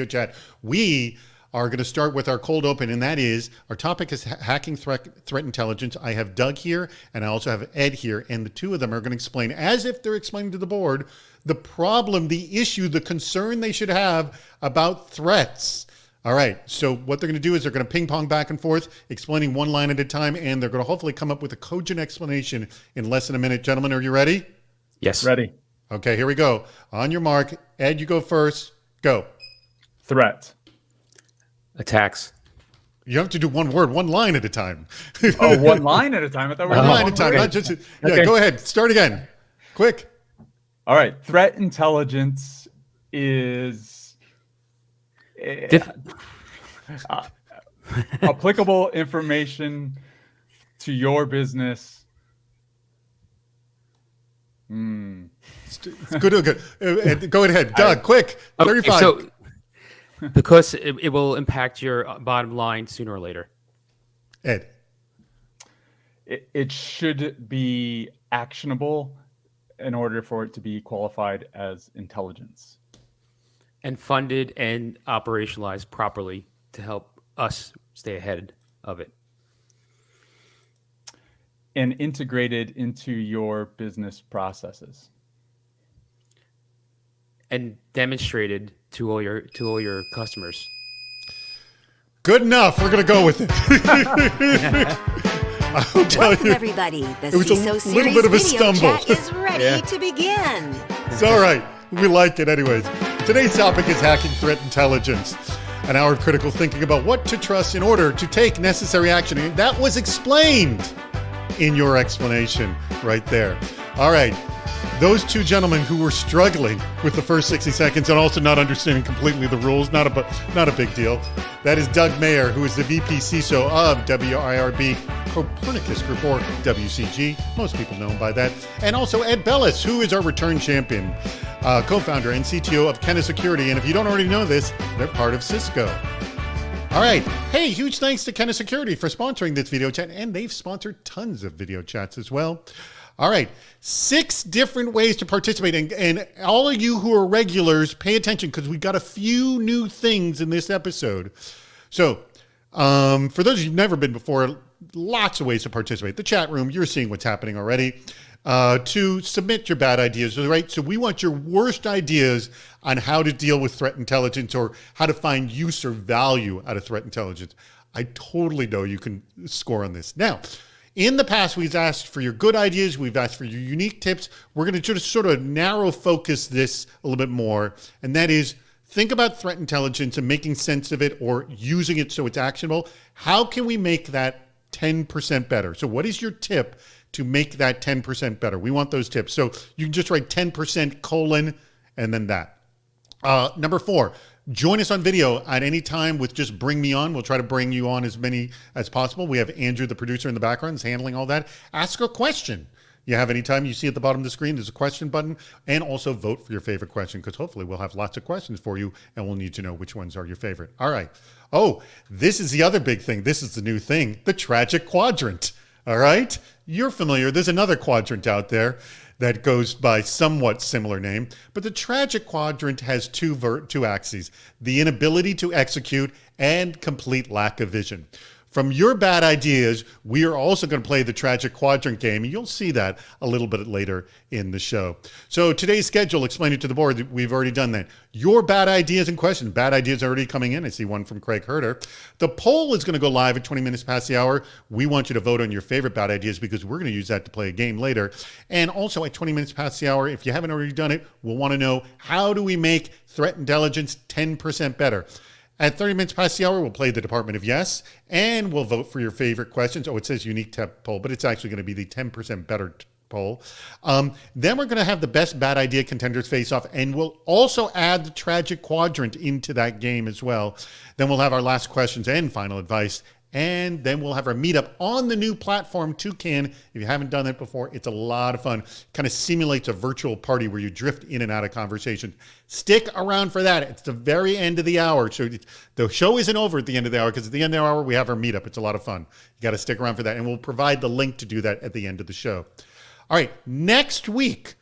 chat. We are going to start with our cold open, and that is our topic is hacking threat intelligence. I have Doug here, and I also have Ed here, and the two of them are going to explain, as if they're explaining to the board, the problem, the issue, the concern they should have about threats. All right, so what they're going to do is they're going to ping pong back and forth, explaining one line at a time, and they're going to hopefully come up with a cogent explanation in less than a minute. Gentlemen, are you ready? Yes. Ready. Okay, here we go. On your mark. Ed, you go first. Go. Threat. Attacks. You have to do one word, one line at a time. Oh, one line at a time. I thought we were one doing line at a time, word. not just. Yeah, Okay. Go ahead. Start again. Quick. All right. Threat intelligence is applicable information to your business. It's good. Go ahead. Doug, quick. 35. So, because it will impact your bottom line sooner or later. Ed. It should be actionable in order for it to be qualified as intelligence. And funded and operationalized properly to help us stay ahead of it. And integrated into your business processes. And demonstrated to all your customers. Good enough. We're going to go with it. I'll tell Welcome you. everybody. The It was a CISO little series bit of a video stumble. chat is ready to begin. It's all right. We like it anyways. Today's topic is hacking threat intelligence. An hour of critical thinking about what to trust in order to take necessary action. And that was explained in your explanation right there. All right. Those two gentlemen who were struggling with the first 60 seconds and also not understanding completely the rules, not a big deal. That is Doug Mayer, who is the VP CISO of WIRB Copernicus Group, or WCG. Most people know him by that. And also Ed Bellis, who is our return champion, co-founder and CTO of Kenna Security. And if you don't already know this, they're part of Cisco. All right. Hey, huge thanks to Kenna Security for sponsoring this video chat, and they've sponsored tons of video chats as well. All right, 6 different ways to participate. And all of you who are regulars, pay attention because we've got a few new things in this episode. So for those who've never been before, lots of ways to participate. The chat room, you're seeing what's happening already. To submit your bad ideas, right? So we want your worst ideas on how to deal with threat intelligence or how to find use or value out of threat intelligence. I totally know you can score on this. Now, in the past, we've asked for your good ideas. We've asked for your unique tips. We're going to just sort of narrow focus this a little bit more. And that is, think about threat intelligence and making sense of it or using it so it's actionable. How can we make that 10% better? So what is your tip to make that 10% better? We want those tips. So you can just write 10% : and then that. Number 4. Join us on video at any time with just Bring Me On. We'll try to bring you on as many as possible. We have Andrew, the producer in the background, is handling all that. Ask a question. You have any time, you see at the bottom of the screen, there's a question button, and also vote for your favorite question because hopefully we'll have lots of questions for you and we'll need to know which ones are your favorite. All right. Oh, this is the other big thing. This is the new thing, the tragic quadrant. All right. You're familiar. There's another quadrant out there that goes by somewhat similar name, but the tragic quadrant has two axes, the inability to execute and complete lack of vision. From your bad ideas, we are also going to play the tragic quadrant game, and you'll see that a little bit later in the show. So today's schedule, explain it to the board. We've already done that. Your bad ideas and questions. Bad ideas are already coming in. I see one from Craig Herter. The poll is going to go live at 20 minutes past the hour. We want you to vote on your favorite bad ideas because we're going to use that to play a game later. And also at 20 minutes past the hour, if you haven't already done it, we'll want to know, how do we make threat intelligence 10% better? At 30 minutes past the hour, we'll play the Department of Yes, and we'll vote for your favorite questions. Oh, it says unique tip poll, but it's actually going to be the 10% better poll. Then we're going to have the best bad idea contenders face off, and we'll also add the tragic quadrant into that game as well. Then we'll have our last questions and final advice. And then we'll have our meetup on the new platform, Toucan. If you haven't done that before, it's a lot of fun. Kind of simulates a virtual party where you drift in and out of conversation. Stick around for that. It's the very end of the hour. So the show isn't over at the end of the hour because at the end of the hour, we have our meetup. It's a lot of fun. You got to stick around for that. And we'll provide the link to do that at the end of the show. All right, next week,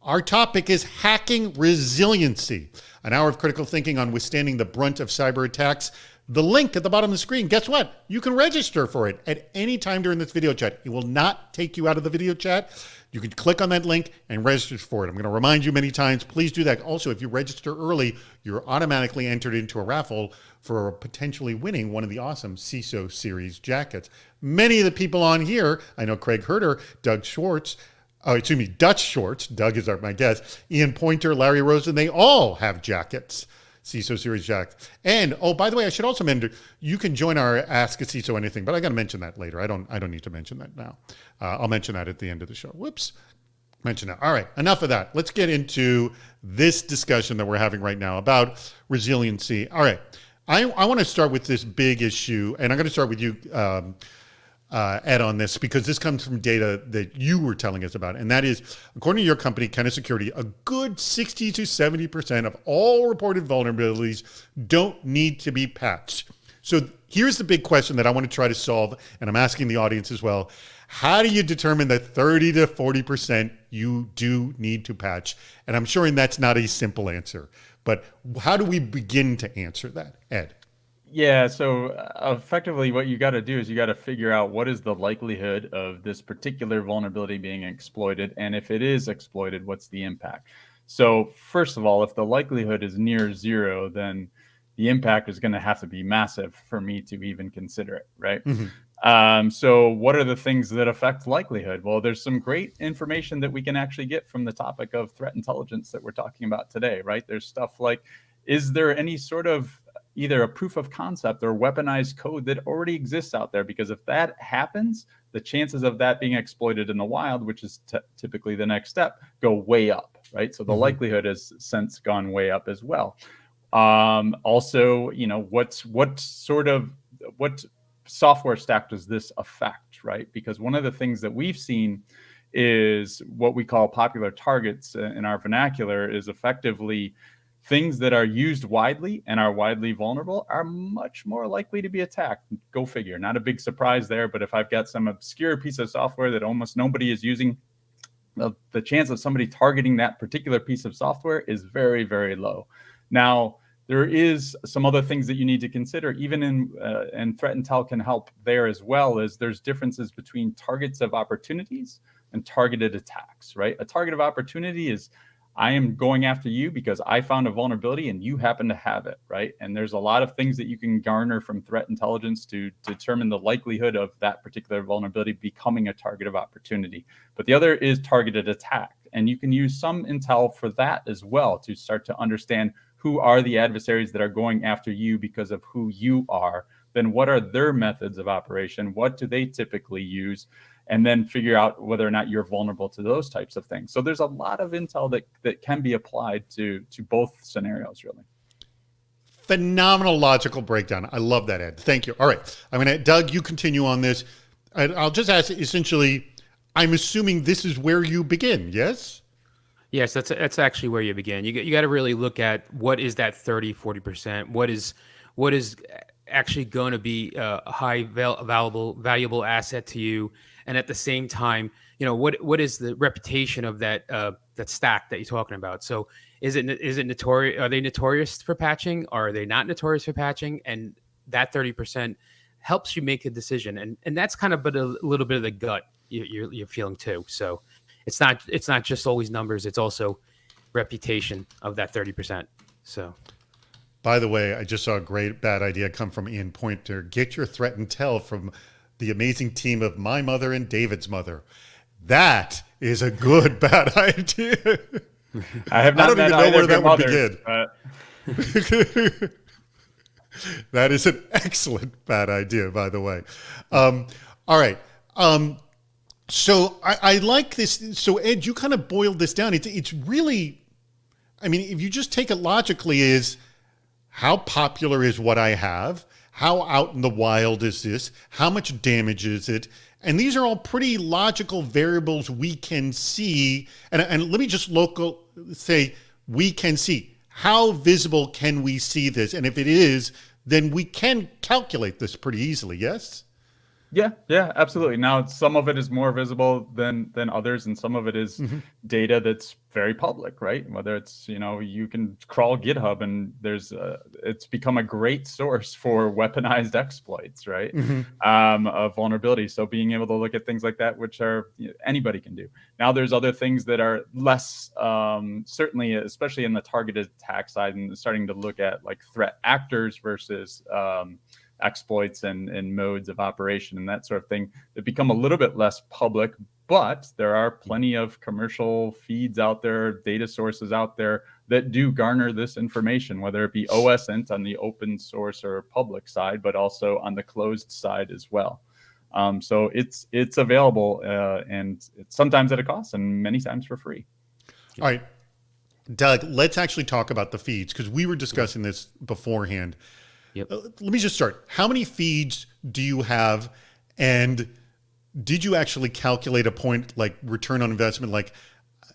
Our topic is hacking resiliency, an hour of critical thinking on withstanding the brunt of cyber attacks. The link at the bottom of the screen, guess what? You can register for it at any time during this video chat. It will not take you out of the video chat. You can click on that link and register for it. I'm going to remind you many times, please do that. Also, if you register early, you're automatically entered into a raffle for potentially winning one of the awesome CISO series jackets. Many of the people on here, I know Craig Herter, Dutch Schwartz, Doug is my guest, Ian Pointer, Larry Rosen, they all have jackets. CISO series jackets. And oh, by the way, I should also mention you can join our Ask a CISO Anything, but I got to mention that later. I don't need to mention that now. I'll mention that at the end of the show. Whoops, mention that. All right, enough of that. Let's get into this discussion that we're having right now about resiliency. All right, I want to start with this big issue, and I'm going to start with you, Ed, on this, because this comes from data that you were telling us about. And that is, according to your company, Kenna Security, a good 60 to 70% of all reported vulnerabilities don't need to be patched. So here's the big question that I want to try to solve, and I'm asking the audience as well. How do you determine that 30 to 40% you do need to patch? And I'm sure that's not a simple answer, but how do we begin to answer that, Ed? Yeah, so effectively what you got to do is you got to figure out what is the likelihood of this particular vulnerability being exploited, and if it is exploited, what's the impact? So first of all, if the likelihood is near zero, then the impact is going to have to be massive for me to even consider it, right? Mm-hmm. So what are the things that affect likelihood? Well, there's some great information that we can actually get from the topic of threat intelligence that we're talking about today, right? There's stuff like, is there any sort of either a proof of concept or weaponized code that already exists out there? Because if that happens, the chances of that being exploited in the wild, which is typically the next step, go way up, right? So the likelihood has since gone way up as well. Also, what software stack does this affect, right? Because one of the things that we've seen is what we call popular targets in our vernacular is effectively things that are used widely and are widely vulnerable are much more likely to be attacked. Go figure. Not a big surprise there, but if I've got some obscure piece of software that almost nobody is using, the chance of somebody targeting that particular piece of software is very, very low. Now, there is some other things that you need to consider, even and threat intel can help there as well, as there's differences between targets of opportunities and targeted attacks, right? A target of opportunity is, I am going after you because I found a vulnerability and you happen to have it, right? And there's a lot of things that you can garner from threat intelligence to determine the likelihood of that particular vulnerability becoming a target of opportunity. But the other is targeted attack. And you can use some intel for that as well to start to understand who are the adversaries that are going after you because of who you are. Then what are their methods of operation? What do they typically use? And then figure out whether or not you're vulnerable to those types of things. So there's a lot of intel that can be applied to both scenarios, really. Phenomenal logical breakdown. I love that, Ed. Thank you. All right. Doug, you continue on this. I'll just ask, essentially, I'm assuming this is where you begin, yes? Yes, that's actually where you begin. You got to really look at what is that 30, 40%. What is actually going to be a high valuable asset to you, and at the same time, what is the reputation of that stack that you're talking about? So is it notorious? Are they notorious for patching? Or are they not notorious for patching? And that 30% helps you make a decision, and that's kind of but a little bit of the gut you're feeling too. So it's not just always numbers; it's also reputation of that 30%. So. By the way, I just saw a great bad idea come from Ian Pointer. Get your threat intel from the amazing team of my mother and David's mother. That is a good bad idea. I don't even know where that would begin. That is an excellent bad idea, by the way. All right. So I like this. So Ed, you kind of boiled this down. It's really, if you just take it logically, is how popular is what I have? How out in the wild is this? How much damage is it? And these are all pretty logical variables we can see. And let me just say we can see. How visible can we see this? And if it is, then we can calculate this pretty easily, yes? Yeah, absolutely. Now, some of it is more visible than others, and some of it is data that's very public, right? Whether it's, you can crawl GitHub, and it's become a great source for weaponized exploits, right? Of vulnerabilities. So being able to look at things like that, which are anybody can do. Now, there's other things that are less, certainly, especially in the targeted attack side, and starting to look at like threat actors versus exploits and modes of operation and that sort of thing that become a little bit less public, but there are plenty of commercial feeds out there, data sources out there that do garner this information, whether it be OSINT on the open source or public side, but also on the closed side as well. So it's available, and it's sometimes at a cost and many times for free. All right, Doug, let's actually talk about the feeds, because we were discussing this beforehand. Yep. Let me just start. How many feeds do you have? And did you actually calculate a point, like return on investment? Like,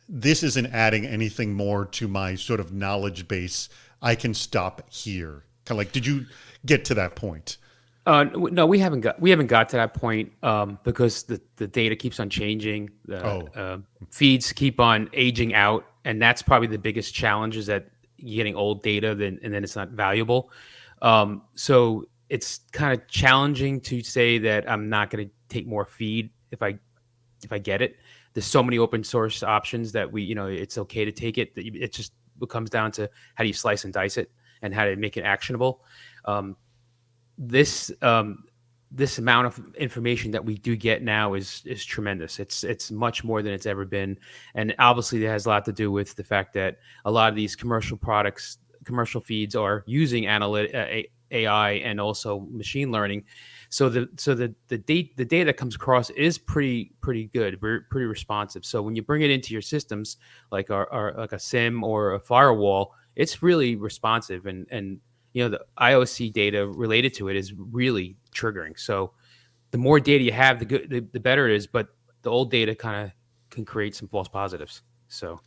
this isn't adding anything more to my sort of knowledge base, I can stop here. Kind of like, did you get to that point? No, we haven't got to that point, because the data keeps on changing. Feeds keep on aging out, and that's probably the biggest challenge, is that you're getting old data, and then it's not valuable. So it's kind of challenging to say that I'm not going to take more feed if I get it. There's so many open source options that it's okay to take it. It just comes down to how do you slice and dice it and how to make it actionable. This amount of information that we do get now is tremendous. It's much more than it's ever been, and obviously that has a lot to do with the fact that a lot of these commercial feeds are using AI and also machine learning. So the data that comes across is pretty good, pretty responsive. So when you bring it into your systems, like like a SIM or a firewall, it's really responsive, and the IOC data related to it is really triggering. So the more data you have, the better it is. But the old data kind of can create some false positives. So.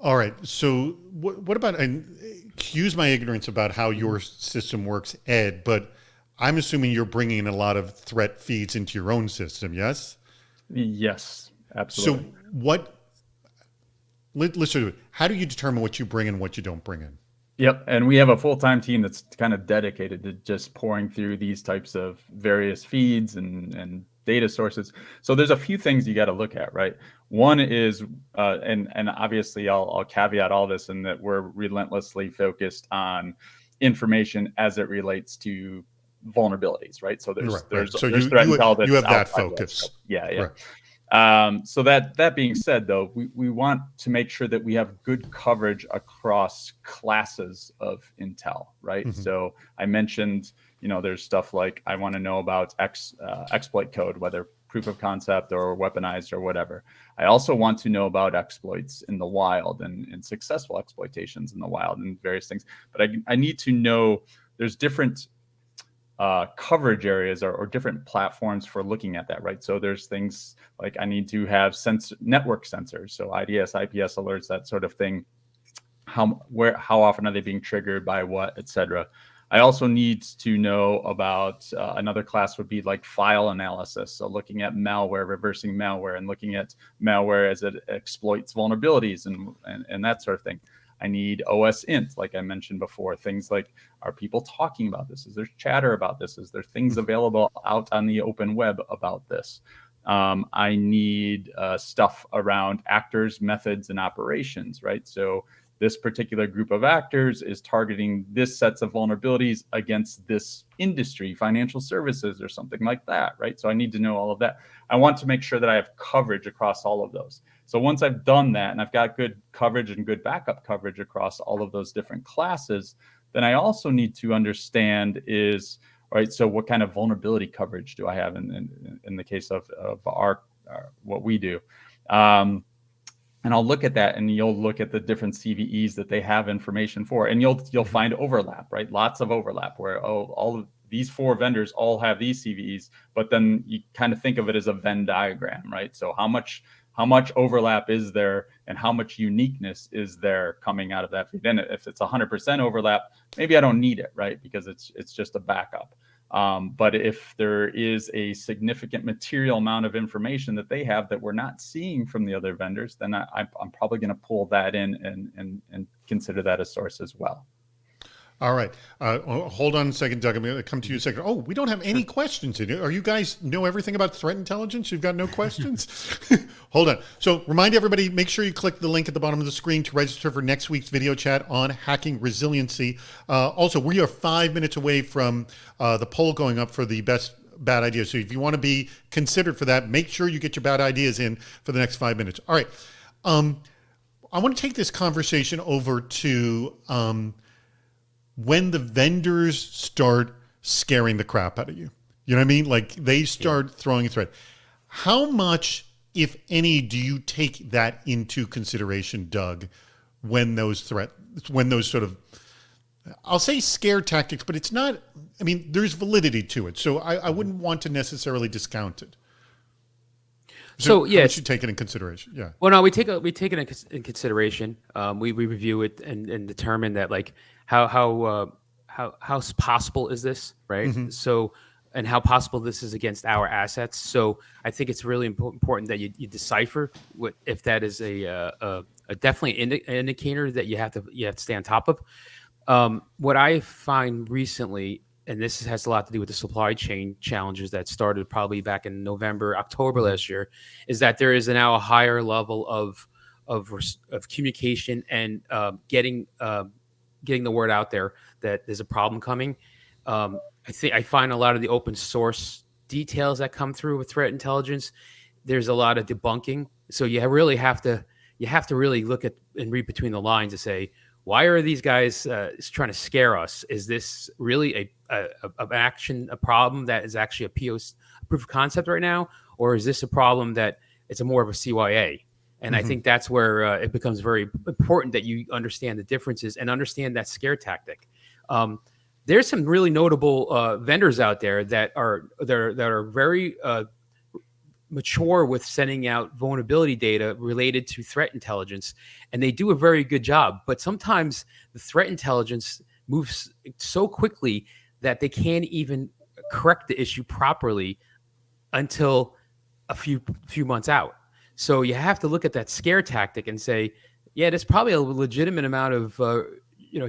All right. So what about, and excuse my ignorance about how your system works, Ed, but I'm assuming you're bringing in a lot of threat feeds into your own system, yes? Yes, absolutely. So let's do it. How do you determine what you bring in and what you don't bring in? Yep. And we have a full-time team that's kind of dedicated to just pouring through these types of various feeds and data sources. So there's a few things you got to look at, right? One is, and obviously I'll caveat all this in that we're relentlessly focused on information as it relates to vulnerabilities, right? So there's So there's threat intel that's you have that outside focus. Yeah. Right. So that being said, though, we want to make sure that we have good coverage across classes of intel, right? Mm-hmm. So I mentioned, there's stuff like I want to know about exploit code, whether proof of concept or weaponized or whatever. I also want to know about exploits in the wild and successful exploitations in the wild and various things. But I need to know there's different coverage areas or different platforms for looking at that, right? So there's things like I need to have network sensors, so IDS, IPS alerts, that sort of thing. How often are they being triggered by what, et cetera. I also need to know about another class would be like file analysis. So looking at malware, reversing malware, and looking at malware as it exploits vulnerabilities and that sort of thing. I need OSINT, like I mentioned before, things like, are people talking about this? Is there chatter about this? Is there things available out on the open web about this? I need stuff around actors, methods, and operations, right? So this particular group of actors is targeting this sets of vulnerabilities against this industry, financial services or something like that, right? So I need to know all of that. I want to make sure that I have coverage across all of those. So once I've done that and I've got good coverage and good backup coverage across all of those different classes, then I also need to understand is, all right, so what kind of vulnerability coverage do I have in the case of our what we do? And I'll look at that, and you'll look at the different CVEs that they have information for, and you'll find overlap, right? Lots of overlap where all of these four vendors all have these CVEs, but then you kind of think of it as a Venn diagram, right? So how much overlap is there, and how much uniqueness is there coming out of that feed? And if it's 100% overlap, maybe I don't need it, right? Because it's just a backup. But if there is a significant material amount of information that they have that we're not seeing from the other vendors, then I'm probably going to pull that in and consider that a source as well. All right. Hold on a second, Doug. I'm going to come to you a second. Oh, we don't have any questions. Are you guys know everything about threat intelligence? You've got no questions? Hold on. So remind everybody, make sure you click the link at the bottom of the screen to register for next week's video chat on hacking resiliency. Also, we are 5 minutes away from the poll going up for the best bad ideas. So if you want to be considered for that, make sure you get your bad ideas in for the next 5 minutes. All right. I want to take this conversation over to when the vendors start scaring the crap out of you. You know what I mean? Like they start throwing a threat. How much, if any, do you take that into consideration, Doug, when those sort of, I'll say scare tactics, but it's not, I mean, there's validity to it. So I wouldn't want to necessarily discount it. So yes, how much you take it in consideration. Yeah. Well, no, we take it in consideration. We review it and determine that like how possible is this, right? Mm-hmm. So, and how possible this is against our assets. So I think it's really important that you decipher if that is a definitely an indicator that you have to stay on top of. What I find recently, and this has a lot to do with the supply chain challenges that started probably back in November, October last year, is that there is now a higher level of communication and getting the word out there that there's a problem coming. I find a lot of the open source details that come through with threat intelligence, there's a lot of debunking. So you really have to really look at and read between the lines to say, why are these guys trying to scare us? Is this really a problem that is actually a proof of concept right now? Or is this a problem that it's more of a CYA? And I think that's where it becomes very important that you understand the differences and understand that scare tactic. There's some really notable vendors out there that are very mature with sending out vulnerability data related to threat intelligence, and they do a very good job. But sometimes the threat intelligence moves so quickly that they can't even correct the issue properly until a few months out. So you have to look at that scare tactic and say, yeah, there's probably a legitimate amount of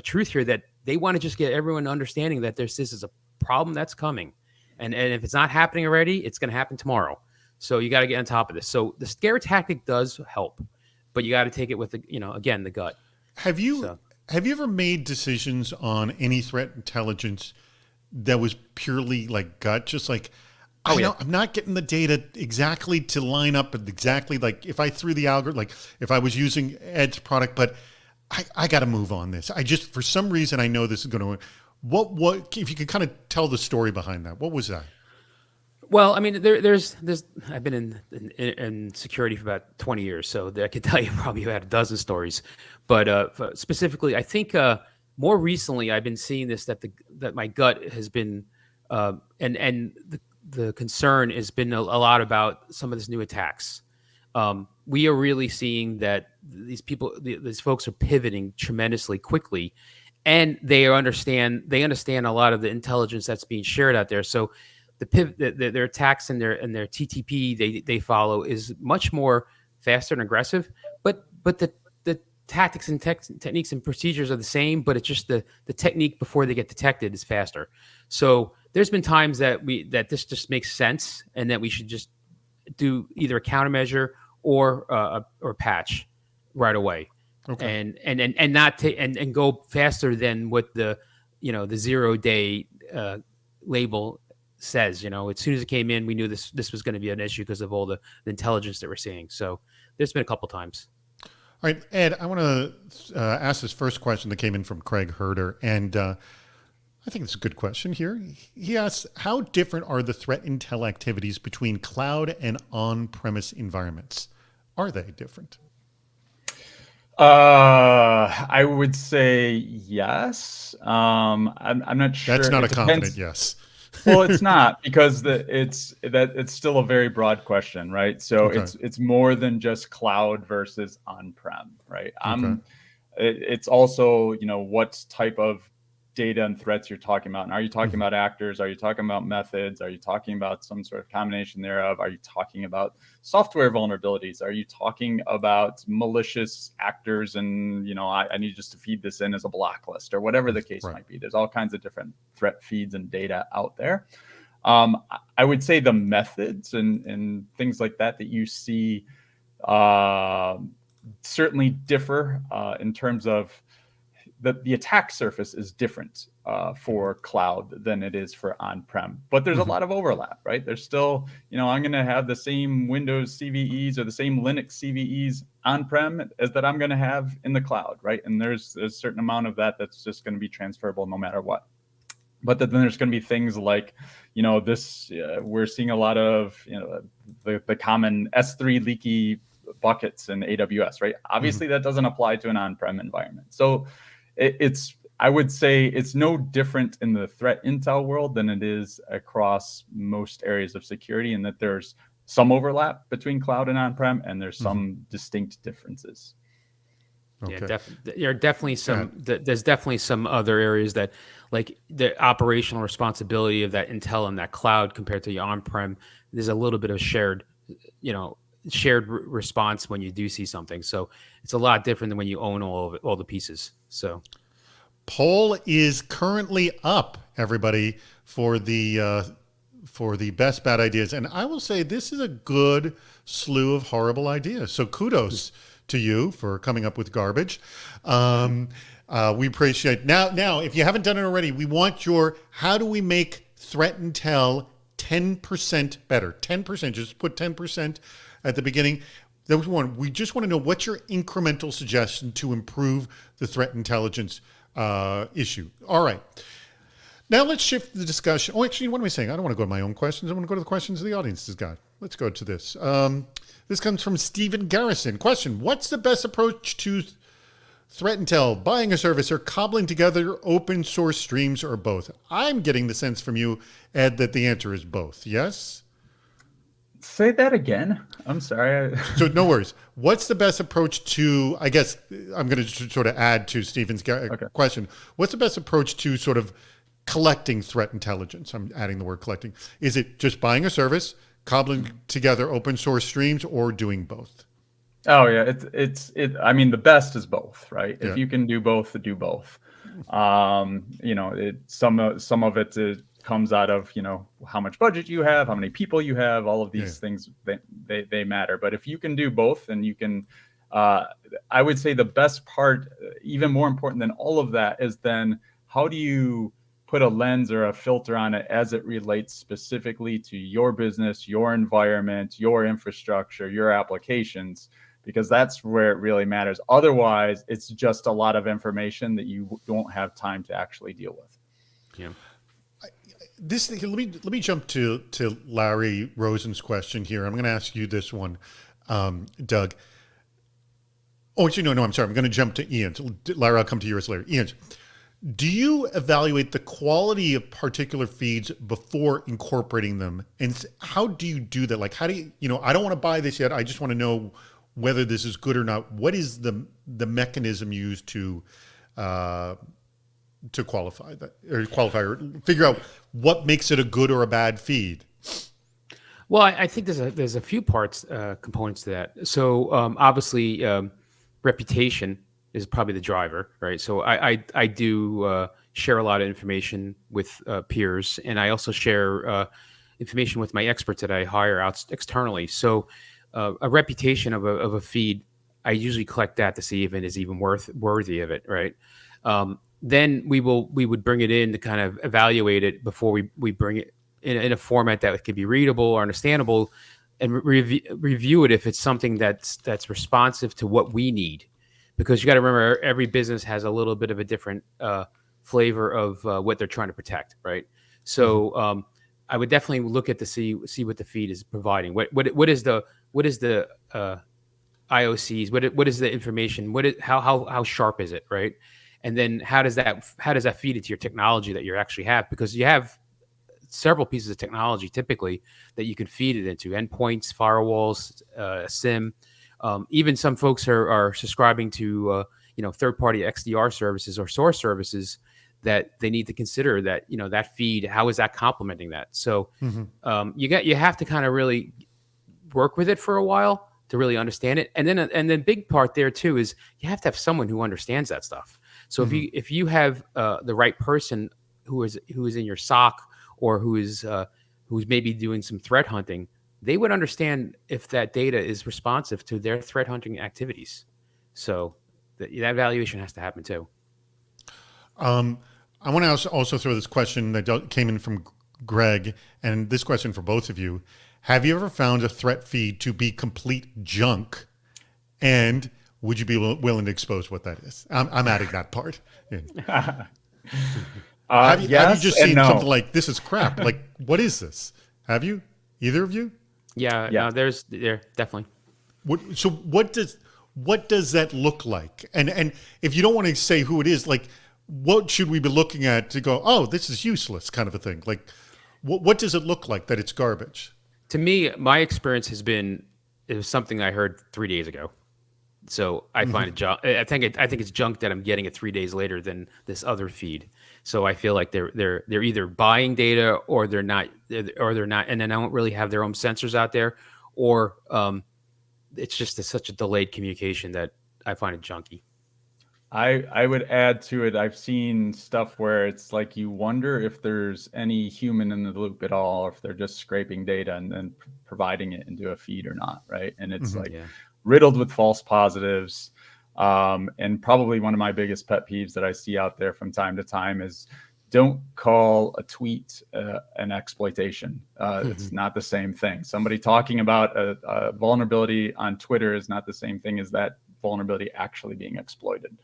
truth here, that they want to just get everyone understanding that this is a problem that's coming, and if it's not happening already, it's going to happen tomorrow. So you got to get on top of this. So the scare tactic does help, but you got to take it with the gut. Have you ever made decisions on any threat intelligence that was purely like gut, just like, I'm not getting the data exactly to line up exactly like if I threw the algorithm, like if I was using Ed's product, but I got to move on this. I just, for some reason, I know this is going to, what, if you could kind of tell the story behind that, what was that? Well, I mean, there's I've been in security for about 20 years, so I could tell you probably about a dozen stories. But specifically, I think more recently I've been seeing this, that my gut has been, and the concern has been a lot about some of these new attacks. We are really seeing that these folks are pivoting tremendously quickly, and they understand a lot of the intelligence that's being shared out there. So their attacks and their TTP they follow is much more faster and aggressive, but the tactics and techniques and procedures are the same, but it's just the technique before they get detected is faster. So there's been times that this just makes sense, and that we should just do either a countermeasure or patch right away, and not and go faster than what the 0-day label says. As soon as it came in, we knew this was going to be an issue because of all the intelligence that we're seeing. So there's been a couple times. All right, Ed, I want to ask this first question that came in from Craig Herder, and I think it's a good question here. He asks, how different are the threat intel activities between cloud and on-premise environments? Are they different? I would say yes. I'm not sure. That's not a confident yes. Well, it's not, because it's still a very broad question, right? So it's more than just cloud versus on-prem, right? It's also, what type of data and threats you're talking about? And are you talking about actors? Are you talking about methods? Are you talking about some sort of combination thereof? Are you talking about software vulnerabilities? Are you talking about malicious actors and, I need just to feed this in as a blacklist or whatever the case might be? There's all kinds of different threat feeds and data out there. I would say the methods and things like that you see certainly differ in terms of the attack surface is different for cloud than it is for on-prem, but there's a lot of overlap, right? There's still, I'm going to have the same Windows CVEs or the same Linux CVEs on-prem as that I'm going to have in the cloud, right? And there's a certain amount of that's just going to be transferable no matter what. But then there's going to be things like, we're seeing a lot of, the common S3 leaky buckets in AWS, right? Obviously, that doesn't apply to an on-prem environment. So I would say it's no different in the threat intel world than it is across most areas of security, and that there's some overlap between cloud and on-prem, and there's some distinct differences. Okay. Yeah, there's definitely some other areas that, like the operational responsibility of that intel in that cloud compared to your on-prem, there's a little bit of shared response when you do see something. So it's a lot different than when you own all the pieces. So poll is currently up, everybody, for the best bad ideas. And I will say this is a good slew of horrible ideas. So kudos to you for coming up with garbage. We appreciate now, if you haven't done it already, we want how do we make threat intel 10% better? 10%, just put 10% at the beginning. That was one. We just want to know what's your incremental suggestion to improve the threat intelligence issue. All right. Now let's shift the discussion. Oh, actually, what am I saying? I don't want to go to my own questions. I want to go to the questions the audience has got. Let's go to this. This comes from Stephen Garrison. Question: what's the best approach to threat intel? Buying a service or cobbling together open source streams, or both? I'm getting the sense from you, Ed, that the answer is both. Yes? Say that again. I'm sorry. So no worries. What's the best approach to, I guess I'm going to sort of add to Stephen's question. What's the best approach to sort of collecting threat intelligence? I'm adding the word collecting. Is it just buying a service, cobbling together open source streams, or doing both? Oh yeah, I mean, the best is both, right? Yeah. If you can do both, do both. Some of it comes out of, how much budget you have, how many people you have, all of these things, they matter. But if you can do both, and you can, I would say the best part, even more important than all of that, is then how do you put a lens or a filter on it as it relates specifically to your business, your environment, your infrastructure, your applications, because that's where it really matters. Otherwise, it's just a lot of information that you don't have time to actually deal with. Yeah. Let me jump to Larry Rosen's question here. I'm going to ask you this one, Doug. Oh, actually, no, I'm sorry. I'm going to jump to Ian. Larry, I'll come to yours later. Ian, do you evaluate the quality of particular feeds before incorporating them? And how do you do that? Like, how do you, I don't want to buy this yet. I just want to know whether this is good or not. What is the mechanism used to qualify that, or figure out what makes it a good or a bad feed? Well, I think there's a few components to that. So obviously, reputation is probably the driver, right? So I do share a lot of information with peers, and I also share information with my experts that I hire out externally. So a reputation of a feed, I usually collect that to see if it is even worthy of it, right? Then we would bring it in to kind of evaluate it before we bring it in a format that could be readable or understandable, and review it if it's something that's responsive to what we need. Because you got to remember, every business has a little bit of a different flavor of what they're trying to protect, right? So I would definitely look at see what the feed is providing. What is the IOCs? What is the information? How sharp is it, right? And then how does that feed into your technology that you actually have? Because you have several pieces of technology typically that you can feed it into: endpoints, firewalls, SIM. Even some folks are subscribing to third-party XDR services or source services that they need to consider that, that feed, how is that complementing that? So you have to kind of really work with it for a while to really understand it. And then big part there too is you have to have someone who understands that stuff. So if you have the right person who is in your SOC, or who's maybe doing some threat hunting, they would understand if that data is responsive to their threat hunting activities. So that evaluation has to happen too. I want to also throw this question that came in from Greg, and this question for both of you. Have you ever found a threat feed to be complete junk? And would you be willing to expose what that is? I'm adding that part. Yeah. Have you just seen something like, this is crap? Like, what is this? Have you? Either of you? Yeah. No, there's definitely. So what does that look like? And if you don't want to say who it is, like, what should we be looking at to go, oh, this is useless, kind of a thing? Like, what does it look like that it's garbage? To me, my experience has been, it was something I heard 3 days ago. So I find it junk. I think it's junk that I'm getting it 3 days later than this other feed. So I feel like they're either buying data or they're not, and then I don't really have their own sensors out there, or it's just such a delayed communication that I find it junky. I would add to it, I've seen stuff where it's like you wonder if there's any human in the loop at all, or if they're just scraping data and then providing it into a feed or not, right? And it's riddled with false positives. And probably one of my biggest pet peeves that I see out there from time to time is, don't call a tweet an exploitation. It's not the same thing. Somebody talking about a vulnerability on Twitter is not the same thing as that vulnerability actually being exploited.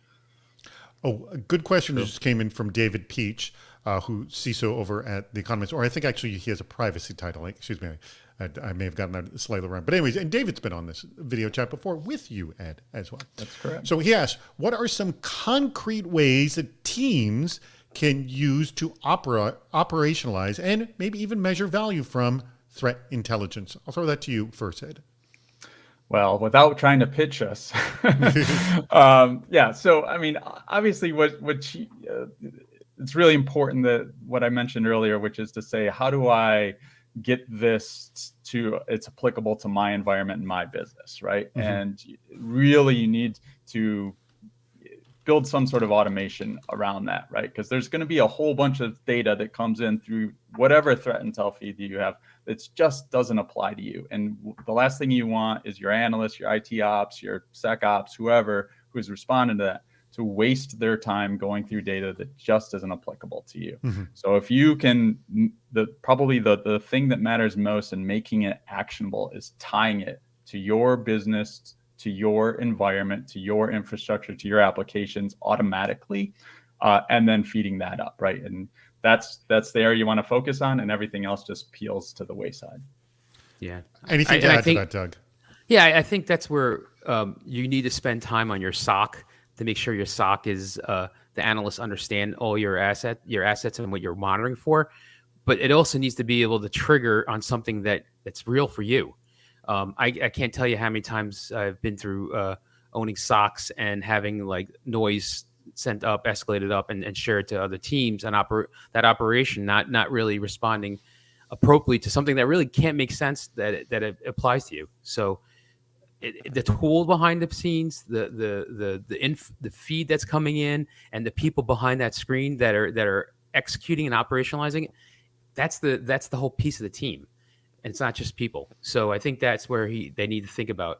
Oh, a good question just came in from David Peach, who CISO over at The Economist, or I think actually he has a privacy title. Excuse me, I may have gotten that slightly wrong. But anyways, and David's been on this video chat before with you, Ed, as well. That's correct. So he asked, what are some concrete ways that teams can use to operationalize and maybe even measure value from threat intelligence? I'll throw that to you first, Ed. Well, without trying to pitch us, So I mean, obviously, it's really important that what I mentioned earlier, which is to say, how do I get this to it's applicable to my environment and my business, right? And really, you need to build some sort of automation around that, right? Because there's going to be a whole bunch of data that comes in through whatever threat intel feed that you have that just doesn't apply to you. And the last thing you want is your analysts, your IT ops, your sec ops, whoever who's responding to that, to waste their time going through data that just isn't applicable to you. So if you can, probably the thing that matters most in making it actionable is tying it to your business, to your environment, to your infrastructure, to your applications automatically, and then feeding that up, right? And that's the area you want to focus on, and everything else just peels to the wayside. Yeah. Anything to add to that, Doug? Yeah, I think that's where you need to spend time on your SOC to make sure your SOC is the analysts understand all your assets and what you're monitoring for. But it also needs to be able to trigger on something that's real for you. I can't tell you how many times I've been through owning SOCs and having like noise sent up, escalated up, and shared to other teams, and that operation not really responding appropriately to something that really can't make sense that it applies to you. So the tool behind the scenes, the feed that's coming in, and the people behind that screen that are executing and operationalizing it, that's the whole piece of the team. And it's not just people. So I think that's where they need to think about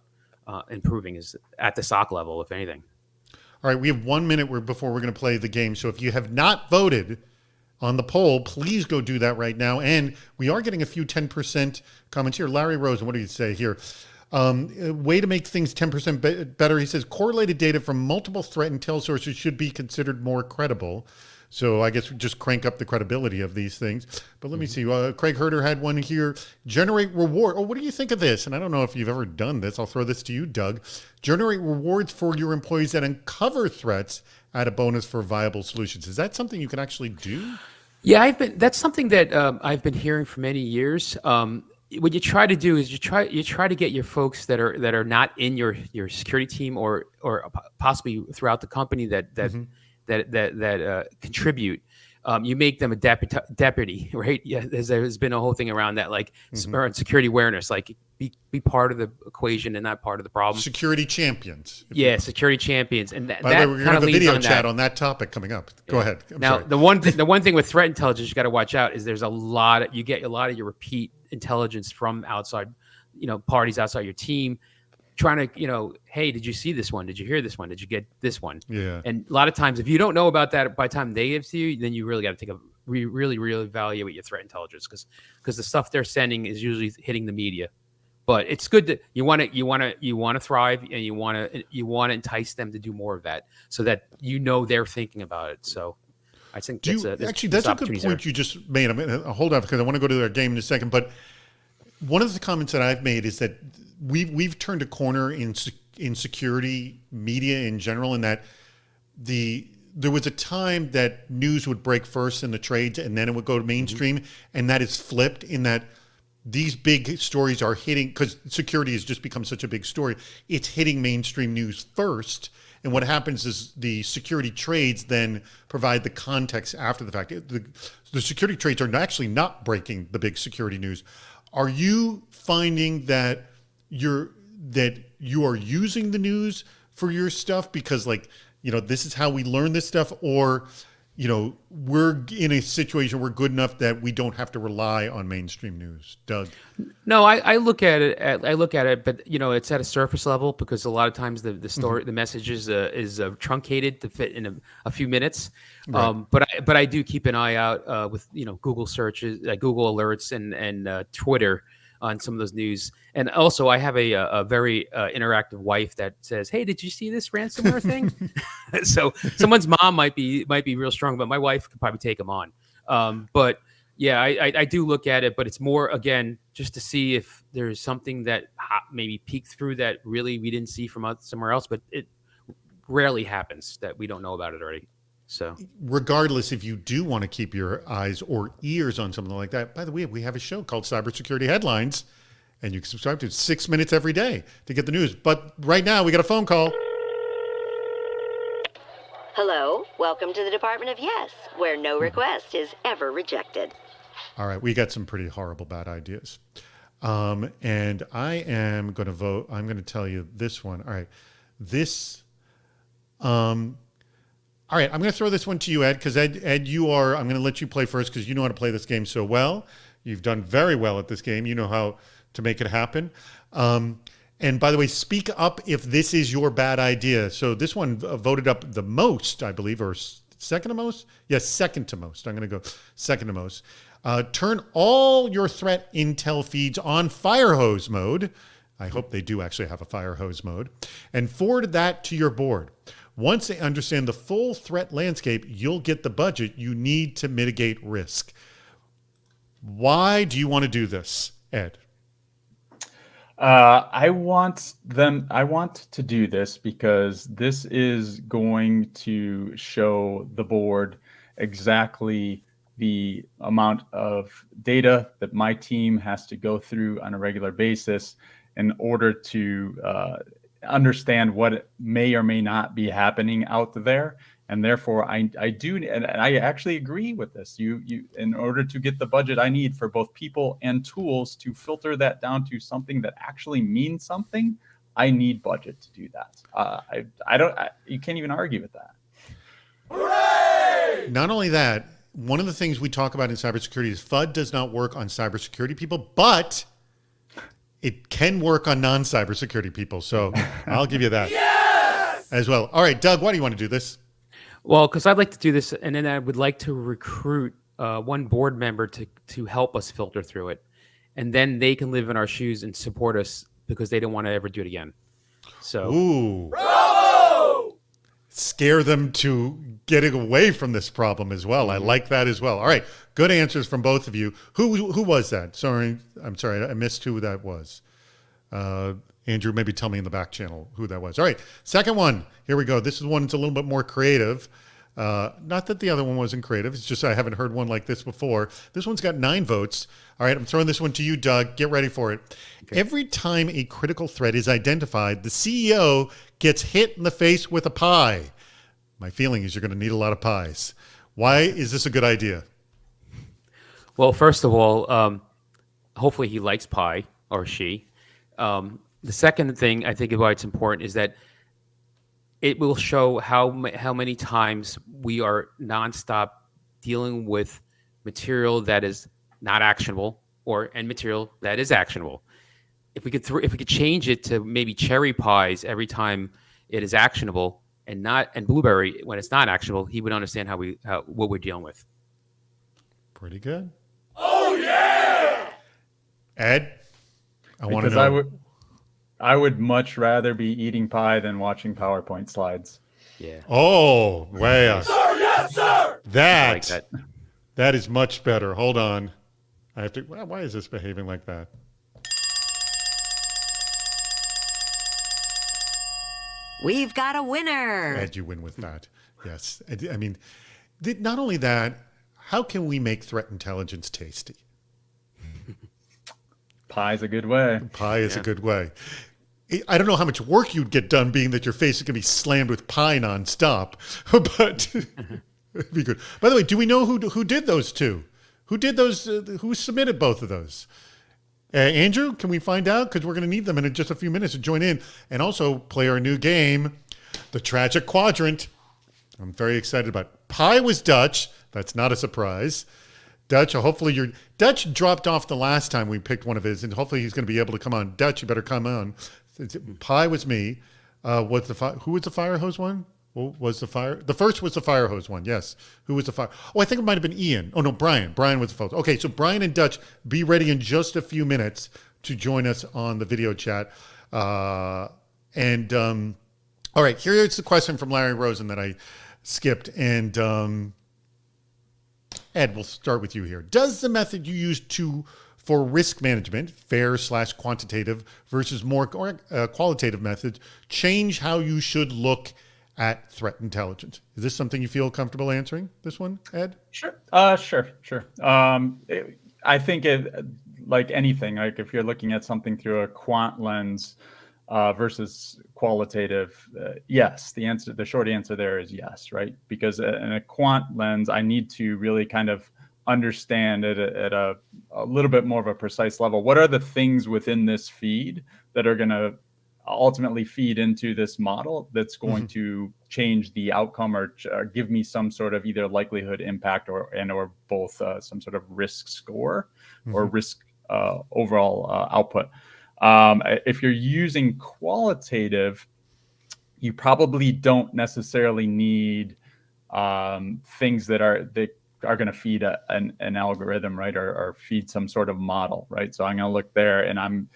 improving, is at the SOC level, if anything. All right, we have 1 minute before we're going to play the game. So if you have not voted on the poll, please go do that right now. And we are getting a few 10% comments here. Larry Rosen, what do you say here? Way to make things 10% better. He says correlated data from multiple threat intel sources should be considered more credible. So I guess we just crank up the credibility of these things. But let me see. Craig Herder had one here. Generate reward. Oh, what do you think of this? And I don't know if you've ever done this. I'll throw this to you, Doug. Generate rewards for your employees that uncover threats at a bonus for viable solutions. Is that something you can actually do? Yeah, that's something that I've been hearing for many years. What you try to do is you try to get your folks that are not in your security team or possibly throughout the company that contribute you make them a deputy, right? Yeah, there's been a whole thing around that, like security awareness, like be part of the equation and not part of the problem. Security champions. Yeah, security champions, and that By the way, we're going to have a video chat that. on that topic coming up. Go ahead. I'm now, sorry. the one thing with threat intelligence you got to watch out is you get a lot of your repeat intelligence from outside, parties outside your team, trying to, hey, did you see this one? Did you hear this one? Did you get this one? Yeah. And a lot of times, if you don't know about that by the time they give to you, then you really got to really evaluate your threat intelligence, because the stuff they're sending is usually hitting the media. But it's good that you want to thrive, and you want to entice them to do more of that, so that they're thinking about it. So I think that's a good point you just made. Hold on, because I want to go to their game in a second. But one of the comments that I've made is that we've turned a corner in security media in general, in that there was a time that news would break first in the trades, and then it would go to mainstream, and that is flipped in that. These big stories are hitting, because security has just become such a big story. It's hitting mainstream news first. And what happens is the security trades then provide the context after the fact. The security trades are actually not breaking the big security news. Are you finding that you are using the news for your stuff because, this is how we learn this stuff, or we're in a situation we're good enough that we don't have to rely on mainstream news? Doug? No, I look at it, but it's at a surface level, because a lot of times the story, the message is truncated to fit in a few minutes. Right. But I do keep an eye out with Google searches, Google alerts, and Twitter on some of those news. And also, I have a very interactive wife that says, "Hey, did you see this ransomware thing?" So someone's mom might be real strong, but my wife could probably take them on. But yeah, I do look at it, but it's more, again, just to see if there's something that maybe peeked through that really we didn't see from somewhere else. But it rarely happens that we don't know about it already. So regardless, if you do want to keep your eyes or ears on something like that, by the way, we have a show called Cybersecurity Headlines, and you can subscribe to it 6 minutes every day to get the news. But right now, we got a phone call. Hello, welcome to the Department of Yes, where no request is ever rejected. All right, we got some pretty horrible bad ideas. And I am going to vote. I'm going to tell you this one. All right, all right, I'm going to throw this one to you, Ed, because Ed, I'm going to let you play first because you know how to play this game so well. You've done very well at this game. You know how to make it happen. And by the way, speak up if this is your bad idea. So this one voted up the most, I believe, or second to most? Yes, second to most. I'm going to go second to most. Turn all your threat intel feeds on fire hose mode. I hope they do actually have a fire hose mode. And forward that to your board. Once they understand the full threat landscape, you'll get the budget you need to mitigate risk. Why do you want to do this, Ed? I want to do this because this is going to show the board exactly the amount of data that my team has to go through on a regular basis in order to understand what may or may not be happening out there. And therefore, I do, and I actually agree with this. You, in order to get the budget I need for both people and tools to filter that down to something that actually means something, I need budget to do that. You can't even argue with that. Hooray! Not only that, one of the things we talk about in cybersecurity is FUD does not work on cybersecurity people, but it can work on non-cybersecurity people. So I'll give you that as well. All right, Doug, why do you want to do this? Well, because I'd like to do this, and then I would like to recruit one board member to help us filter through it. And then they can live in our shoes and support us because they don't want to ever do it again. So, ooh. Bravo! Scare them to getting away from this problem as well. I like that as well. All right, good answers from both of you. Who was that? I'm sorry, I missed who that was. Andrew, maybe tell me in the back channel who that was. All right, second one. Here we go. This is one that's a little bit more creative. Not that the other one wasn't creative. It's just I haven't heard one like this before. This one's got 9 votes. All right, I'm throwing this one to you, Doug. Get ready for it. Okay. Every time a critical threat is identified, the CEO gets hit in the face with a pie. My feeling is you're going to need a lot of pies. Why is this a good idea? Well, first of all, hopefully he likes pi or she. The second thing I think why it's important is that it will show how many times we are nonstop dealing with material that is not actionable and material that is actionable. If we could change it to maybe cherry pies every time it is actionable and blueberry when it's not actionable, he would understand what we're dealing with. Pretty good. Oh yeah. Ed, I want to know. I would much rather be eating pie than watching PowerPoint slides. Yeah. Oh, way up. Yes, sir. That is much better. Hold on. I have to. Why is this behaving like that? We've got a winner. Ed, you win with that. Yes. I mean, not only that, how can we make threat intelligence tasty? Pie's a good way. Pie is a good way. I don't know how much work you'd get done being that your face is going to be slammed with pie nonstop, but it'd be good. By the way, do we know who did those two? Who did those? Who submitted both of those? Andrew, can we find out? Because we're going to need them in just a few minutes to join in and also play our new game, The Tragic Quadrant. I'm very excited about it. Pie was Dutch. That's not a surprise. Dutch, hopefully Dutch dropped off the last time we picked one of his, and hopefully he's going to be able to come on. Dutch, you better come on. Pie was me. Who was the fire hose one? The first was the fire hose one. Yes. Who was the fire? Oh, I think it might have been Ian. Oh no, Brian. Brian was the first. Okay, so Brian and Dutch, be ready in just a few minutes to join us on the video chat. All right, here's the question from Larry Rosen that I skipped, and Ed, we'll start with you here. Does the method you use for risk management, fair/quantitative versus more qualitative methods, change how you should look at threat intelligence? Is this something you feel comfortable answering, this one, Ed? Sure. Sure. I think like anything, like if you're looking at something through a quant lens versus qualitative, yes. The short answer there is yes, right? Because in a quant lens, I need to really kind of understand at a little bit more of a precise level, what are the things within this feed that are going to ultimately feed into this model that's going to change the outcome or give me some sort of either likelihood impact or both some sort of risk score or risk overall output. If you're using qualitative, you probably don't necessarily need things that are going to feed an algorithm, right, or feed some sort of model, right? So I'm going to look there, and I'm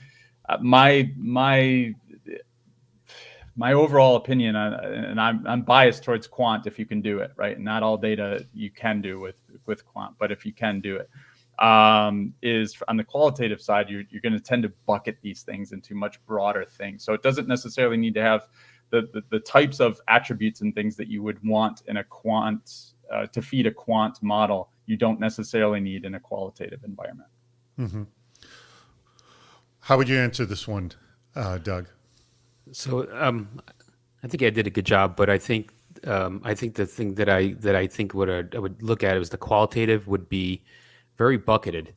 my overall opinion, and I'm biased towards quant if you can do it, right? Not all data you can do with quant, but if you can do it, is on the qualitative side, you're going to tend to bucket these things into much broader things. So it doesn't necessarily need to have the types of attributes and things that you would want in a quant to feed a quant model. You don't necessarily need in a qualitative environment. Mm-hmm. How would you answer this one, Doug? So I think I did a good job, but I think the thing that I think I would look at is the qualitative would be very bucketed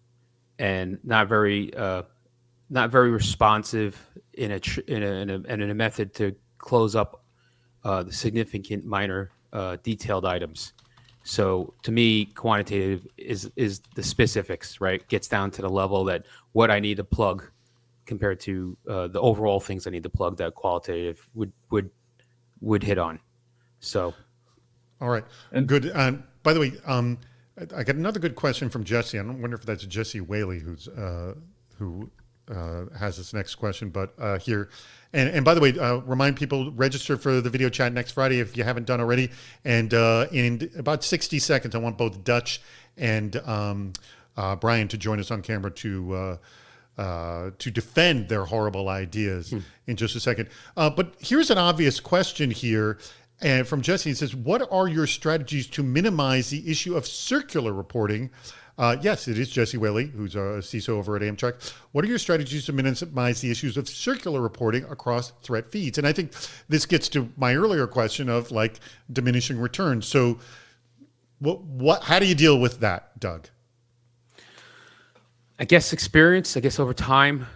and not very responsive in a method to close up the significant minor detailed items. So to me, quantitative is the specifics, right? Gets down to the level that what I need to plug compared to the overall things I need to plug that qualitative would hit on. So, all right, and good. By the way, I got another good question from Jesse. I don't wonder if that's Jesse Whaley who has this next question, but here. And by the way, remind people, register for the video chat next Friday if you haven't done already. And in about 60 seconds, I want both Dutch and Brian to join us on camera to defend their horrible ideas in just a second. But here's an obvious question here. And from Jesse, he says, what are your strategies to minimize the issue of circular reporting? Yes, it is Jesse Whaley, who's a CISO over at Amtrak. What are your strategies to minimize the issues of circular reporting across threat feeds? And I think this gets to my earlier question of like diminishing returns. So How do you deal with that, Doug? I guess experience. I guess over time,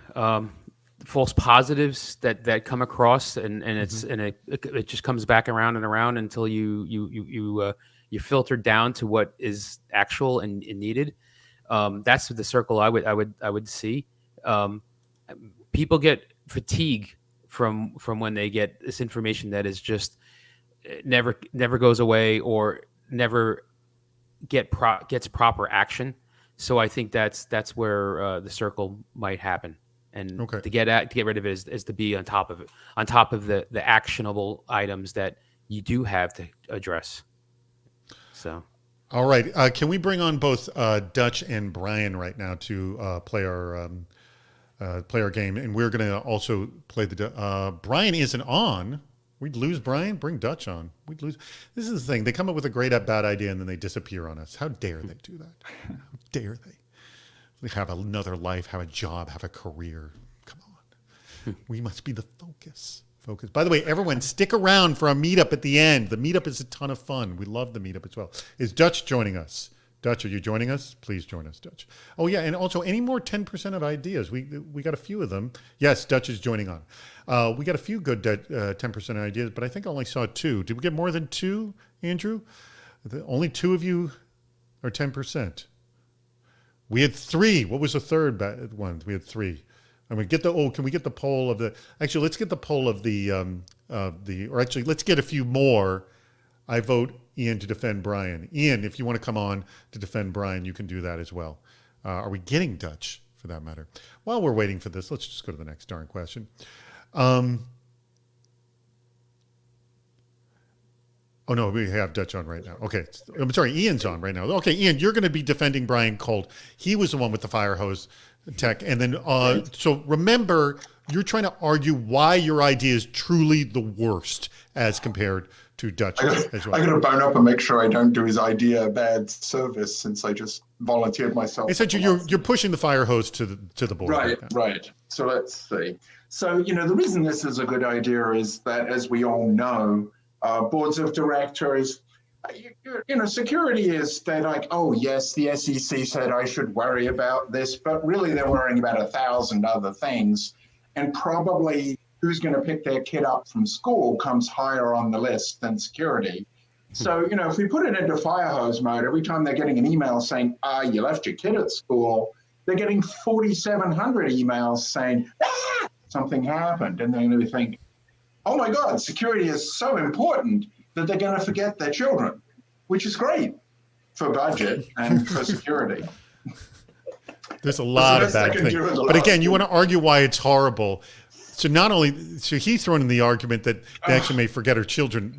false positives that come across, and it just comes back around and around until you filter down to what is actual and needed. That's the circle I would see. People get fatigue from when they get this information that is just never goes away or never gets proper action. So I think that's where the circle might happen. And to get rid of it is to be on top of it, on top of the actionable items that you do have to address. So, all right, can we bring on both Dutch and Brian right now to play our game? And we're going to also play the Brian isn't on. We'd lose Brian. Bring Dutch on. We'd lose. This is the thing. They come up with a great bad idea and then they disappear on us. How dare they do that? How dare they? They have another life, have a job, have a career. Come on. We must be the focus. By the way, everyone, stick around for a meetup at the end. The meetup is a ton of fun. We love the meetup as well. Is Dutch joining us? Dutch, are you joining us? Please join us, Dutch. Oh, yeah, and also any more 10% of ideas? We got a few of them. Yes, Dutch is joining on. We got a few good 10% ideas, but I think I only saw 2. Did we get more than 2, Andrew? Only 2 of you are 10%. We had 3. What was the third one? We had 3. And we get can we get the poll of the? Actually, let's get the poll of the or actually, let's get a few more. I vote Ian to defend Brian. Ian, if you want to come on to defend Brian, you can do that as well. Are we getting Dutch for that matter? While we're waiting for this, let's just go to the next darn question. Oh, no, we have Dutch on right now. Okay. I'm sorry, Ian's on right now. Okay, Ian, you're going to be defending Brian Colt. He was the one with the fire hose tech. And then, so remember, you're trying to argue why your idea is truly the worst as compared to Dutch as well. I'm going to bone up and make sure I don't do his idea a bad service since I just volunteered myself. Essentially, you're pushing the fire hose to the board. Right. So let's see. So, the reason this is a good idea is that, as we all know, boards of directors, security is, they're like, oh, yes, the SEC said I should worry about this, but really they're worrying about 1,000 other things. And probably who's going to pick their kid up from school comes higher on the list than security. So, if we put it into fire hose mode, every time they're getting an email saying, you left your kid at school, they're getting 4,700 emails saying, something happened. And they're going to think, oh my God, security is so important that they're going to forget their children, which is great for budget and for security. There's a lot of bad things. But again, you want to argue why it's horrible. So he's thrown in the argument that they actually may forget their children,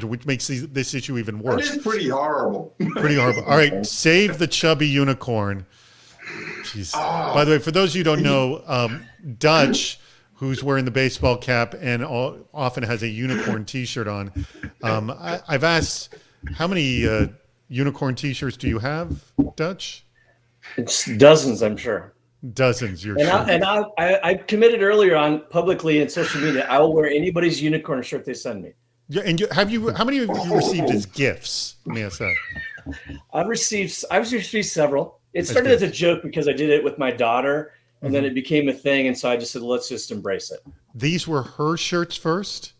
which makes this issue even worse. It is pretty horrible. Pretty horrible. All right, save the chubby unicorn. Jeez. By the way, for those of you who don't know, Dutch, who's wearing the baseball cap and often has a unicorn T-shirt on. I've asked, how many unicorn T-shirts do you have, Dutch? It's dozens, I'm sure. Dozens, you're sure. And I committed earlier on publicly in social media, I will wear anybody's unicorn shirt they send me. Yeah, and how many have you received as gifts? Let me ask that. I've received several. It started as a joke because I did it with my daughter. And then it became a thing, and so I just said, let's just embrace it. These were her shirts first?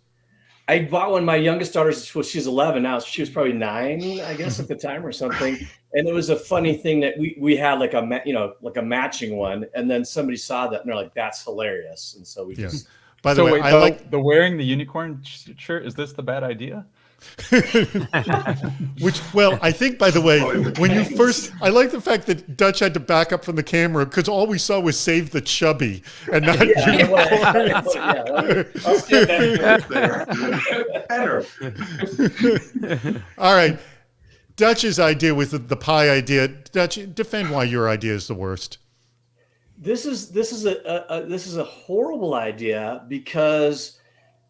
I bought one. My youngest daughter, she's 11 now. She was probably 9, I guess, at the time or something. And it was a funny thing that we had like a matching one, and then somebody saw that and they're like, "That's hilarious." And so we just. By the way, I like the wearing the unicorn shirt. Is this the bad idea? I think, by the way, when you first, I like the fact that Dutch had to back up from the camera because all we saw was save the chubby and not unicorns. I'll stand back there. All right, Dutch's idea was the pie idea. Dutch, defend why your idea is the worst. This is a horrible idea because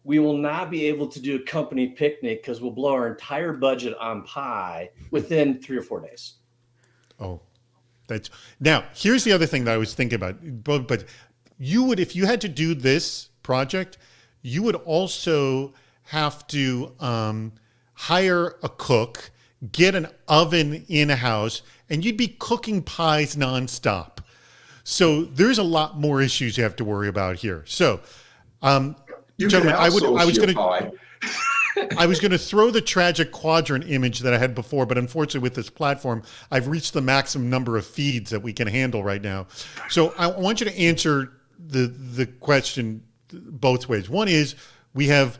we will not be able to do a company picnic because we'll blow our entire budget on pie within 3 or 4 days. Oh, now here's the other thing that I was thinking about. But you would, if you had to do this project, you would also have to hire a cook get an oven in a house, and you'd be cooking pies nonstop. So there's a lot more issues you have to worry about here. So, You gentlemen, can outsource your pie. I was going to throw the tragic quadrant image that I had before, but unfortunately with this platform, I've reached the maximum number of feeds that we can handle right now. So I want you to answer the question both ways. One is, we have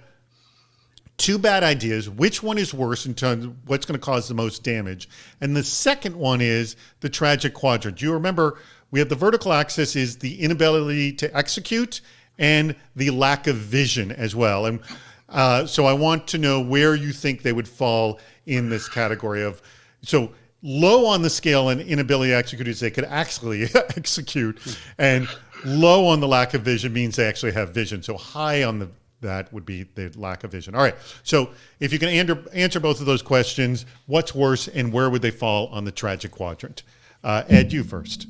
two bad ideas. Which one is worse in terms of what's going to cause the most damage? And the second one is the tragic quadrant. You remember we have the vertical axis is the inability to execute and the lack of vision as well. And so I want to know where you think they would fall in this category of, so low on the scale and inability to execute is they could actually execute, and low on the lack of vision means they actually have vision. So high on that would be the lack of vision. All right. So if you can answer both of those questions, what's worse and where would they fall on the tragic quadrant? Ed, you first.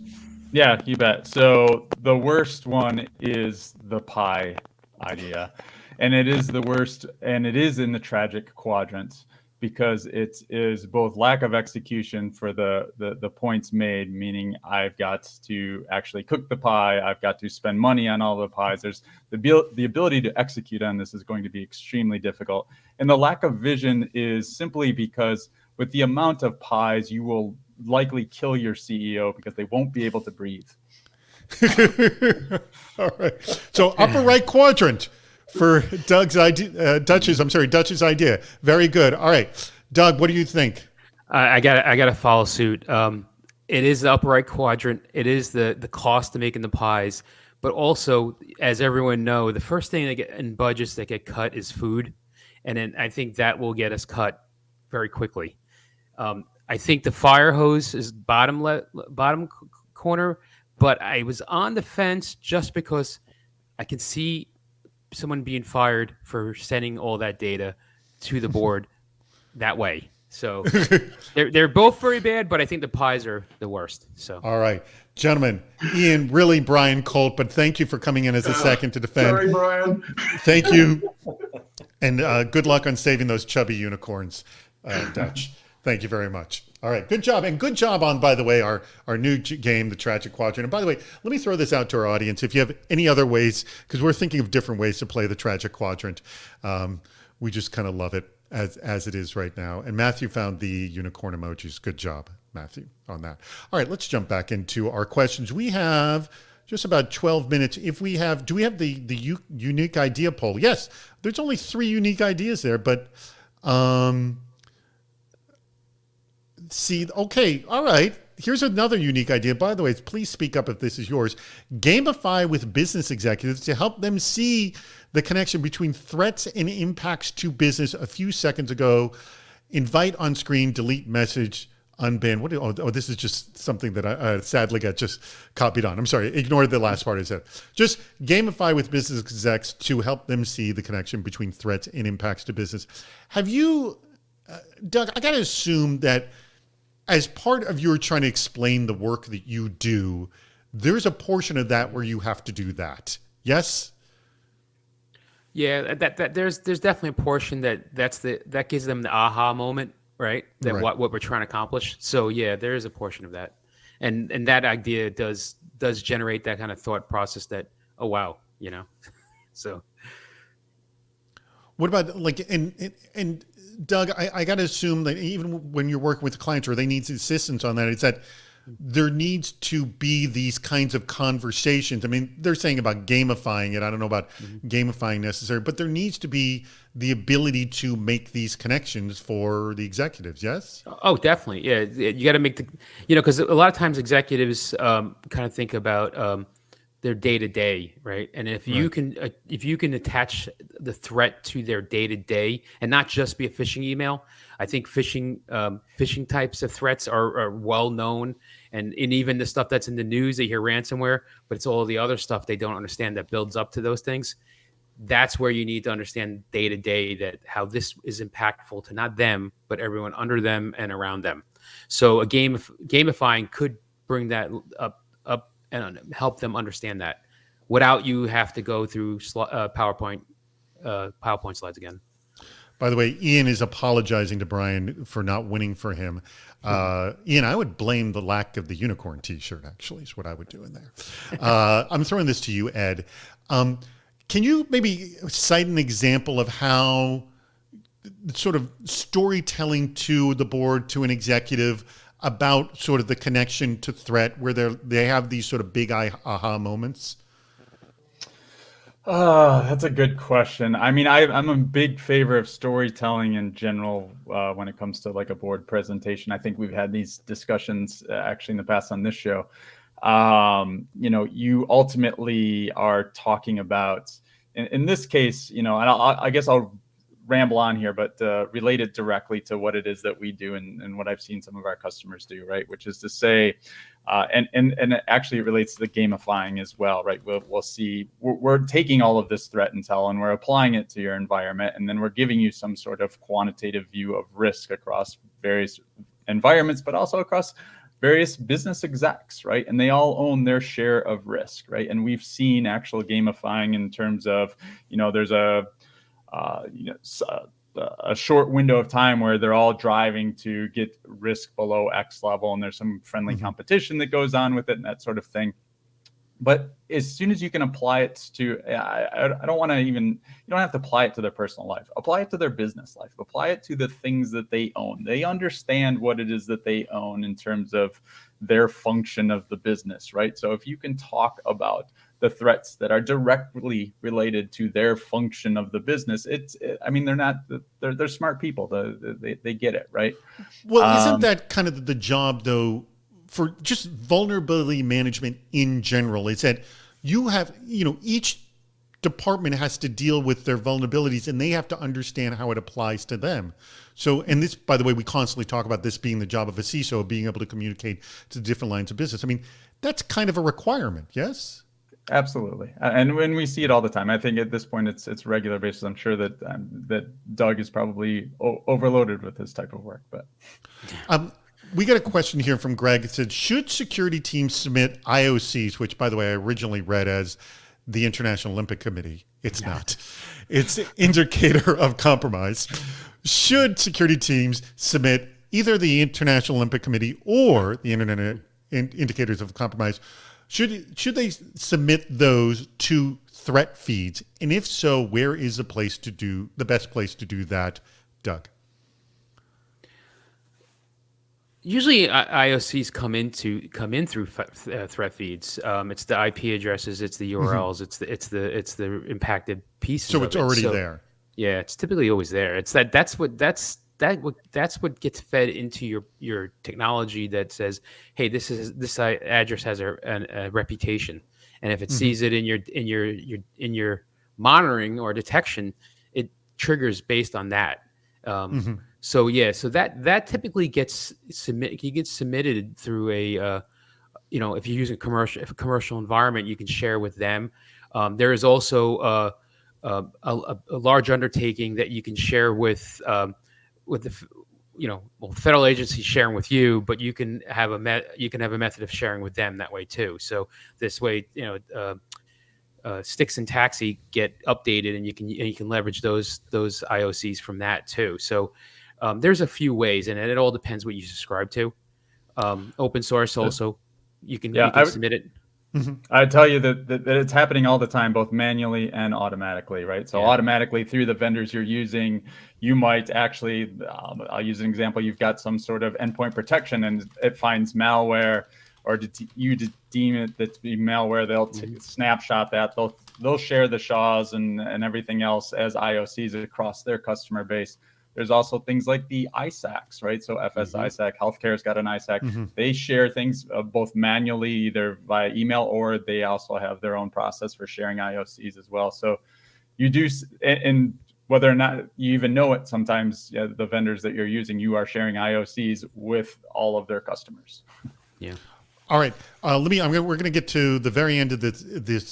Yeah, you bet. So the worst one is the pie idea. And it is the worst, and it is in the tragic quadrant because it is both lack of execution for the points made, meaning I've got to actually cook the pie, I've got to spend money on all the pies. There's the ability to execute on this is going to be extremely difficult. And the lack of vision is simply because with the amount of pies, you will likely kill your CEO because they won't be able to breathe. All right. So upper right quadrant for Doug's idea, Dutch's idea. Very good. All right, Doug, what do you think? I got to follow suit. It is the upper right quadrant. It is the cost of making the pies, but also, as everyone know, the first thing that get in budgets that get cut is food, and then I think that will get us cut very quickly. I think the fire hose is bottom corner, but I was on the fence just because I can see someone being fired for sending all that data to the board that way. So they're both very bad, but I think the pies are the worst. So all right, gentlemen, Ian, really Brian Colt, but thank you for coming in as a second to defend. Sorry, Brian. Thank you, and good luck on saving those chubby unicorns, Dutch. Thank you very much. All right, good job. And good job on, by the way, our new game, the Tragic Quadrant. And by the way, let me throw this out to our audience. If you have any other ways, because we're thinking of different ways to play the Tragic Quadrant. We just kind of love it as it is right now. And Matthew found the unicorn emojis. Good job, Matthew, on that. All right, let's jump back into our questions. We have just about 12 minutes. Do we have the unique idea poll? Yes, there's only 3 unique ideas there, but... okay, all right. Here's another unique idea. By the way, please speak up if this is yours. Gamify with business executives to help them see the connection between threats and impacts to business. A few seconds ago, invite on screen, delete message, unban. This is just something that I sadly got just copied on. I'm sorry. Ignore the last part I said. Just gamify with business execs to help them see the connection between threats and impacts to business. Have you, Doug, I got to assume that as part of your trying to explain the work that you do, there's a portion of that where you have to do that. Yes? Yeah, that there's definitely a portion that gives them the aha moment, right? That what we're trying to accomplish. So yeah, there is a portion of that, and that idea does generate that kind of thought process that, oh wow, so. What about and Doug, I got to assume that even when you're working with clients or they need assistance on that, it's that there needs to be these kinds of conversations. I mean, they're saying about gamifying it. I don't know about gamifying necessarily, but there needs to be the ability to make these connections for the executives. Yes? Oh, definitely. Yeah. You got to make because a lot of times executives kind of think about their day to day, right? And if you can attach the threat to their day to day, and not just be a phishing email, I think phishing types of threats are well known, and even the stuff that's in the news, they hear ransomware, but it's all the other stuff they don't understand that builds up to those things. That's where you need to understand day to day that how this is impactful to not them, but everyone under them and around them. So gamifying could bring that up and help them understand that without you have to go through PowerPoint slides again. By the way, Ian is apologizing to Brian for not winning for him. Ian, I would blame the lack of the unicorn T-shirt, actually, is what I would do in there. I'm throwing this to you, Ed. Can you maybe cite an example of how sort of storytelling to the board, to an executive, about sort of the connection to threat, where they have these sort of big aha moments? That's a good question. I mean, I'm a big favor of storytelling in general when it comes to like a board presentation. I think we've had these discussions actually in the past on this show. You ultimately are talking about, in this case, and I guess I'll ramble on here, but relate it directly to what it is that we do and what I've seen some of our customers do, right? Which is to say, and actually it relates to the gamifying as well, right? We'll see, we're taking all of this threat intel and we're applying it to your environment, and then we're giving you some sort of quantitative view of risk across various environments, but also across various business execs, right? And they all own their share of risk, right? And we've seen actual gamifying in terms of, there's a short window of time where they're all driving to get risk below X level, and there's some friendly competition that goes on with it and that sort of thing. But as soon as you can apply it to, I don't want to even, you don't have to apply it to their personal life. Apply it to their business life. Apply it to the things that they own. They understand what it is that they own in terms of their function of the business, right? So if you can talk about the threats that are directly related to their function of the business, they're smart people. They get it, right? Well, isn't that kind of the job, though, for just vulnerability management in general? Is that you have, each department has to deal with their vulnerabilities, and they have to understand how it applies to them. So, and this, by the way, we constantly talk about this being the job of a CISO, being able to communicate to different lines of business. I mean, that's kind of a requirement, yes? Absolutely, and when we see it all the time, I think at this point it's regular basis. I'm sure that Doug is probably overloaded with this type of work. But we got a question here from Greg. It said, should security teams submit IOCs, which, by the way, I originally read as the International Olympic Committee. It's not. It's indicator of compromise. Should security teams submit either the International Olympic Committee or the Internet Indicators of Compromise? Should they submit those to threat feeds? And if so, where is the best place to do that, Doug? Usually IOCs come in through threat feeds. It's the IP addresses, it's the URLs, it's the impacted pieces. So it's already there. Yeah, it's typically always there. That's what gets fed into your technology that says, hey, this address has a reputation, and if it sees it in your monitoring or detection, it triggers based on that. So that typically gets submitted through a if you're using a commercial environment, you can share with them. There is also a large undertaking that you can share with the federal agencies sharing with you, but you can have a method of sharing with them that way too. So this way, Sticks and Taxi get updated, and you can leverage those IOCs from that too. So there's a few ways, and it all depends what you subscribe to. Open source also, you can submit it. I tell you that it's happening all the time, both manually and automatically, right? So automatically through the vendors you're using, you might actually, I'll use an example. You've got some sort of endpoint protection, and it finds malware, or you deem it to be malware. They'll snapshot that. They'll share the SHAs and everything else as IOCs across their customer base. There's also things like the ISACs, right? So ISAC, healthcare's got an ISAC. They share things both manually, either via email, or they also have their own process for sharing IOCs as well. So you do, and whether or not you even know it, sometimes the vendors that you're using, you are sharing IOCs with all of their customers. Yeah. All right, we're going to get to the very end of this